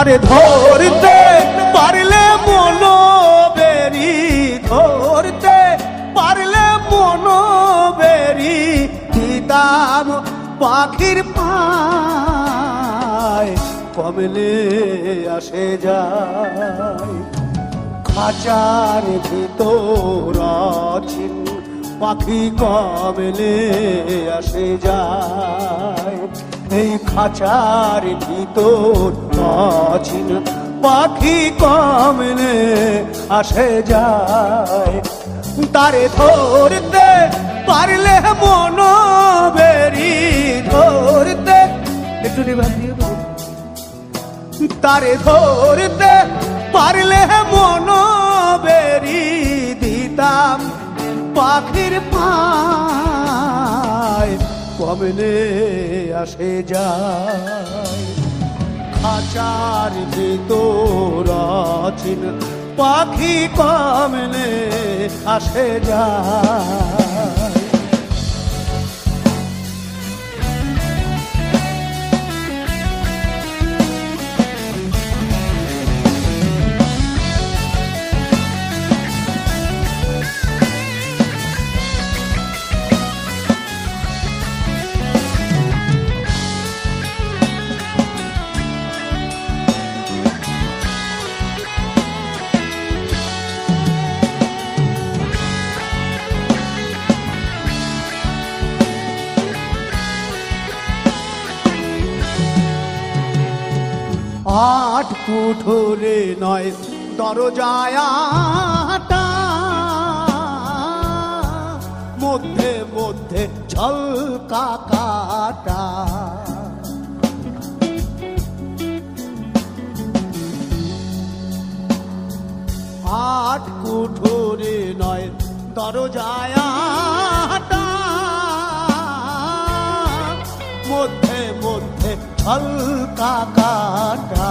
তারে ধরতে পারলে মনো বেরি, ধরতে পারলে মনো বেরি দিতাম পাখির পায়, কমলে আসে যায় খাঁচার ভিতর অচিন পাখি, কমলে আসে যায় এই খাঁচার ভিতর অচিন পাখি, কমলে আসে যায় তারে ধরতে পারলে মনো বেরি, ধরতে একটু নিবাস দিয়ে দেবো, তারে ধরতে পারলে মনো বেরি দিতাম পাখির পায়, কমলে আসে যায় খাঁচার ভিতর অচিন পাখি, কমলে আসে যায়। আট কুঠোরে নয় দরজায় আটা, মধ্যে মধ্যে ঝলকা কাটা, আট কুঠোরে নয় দরজায় আটা, মধ্যে মধ্যে ঝলকা কাটা,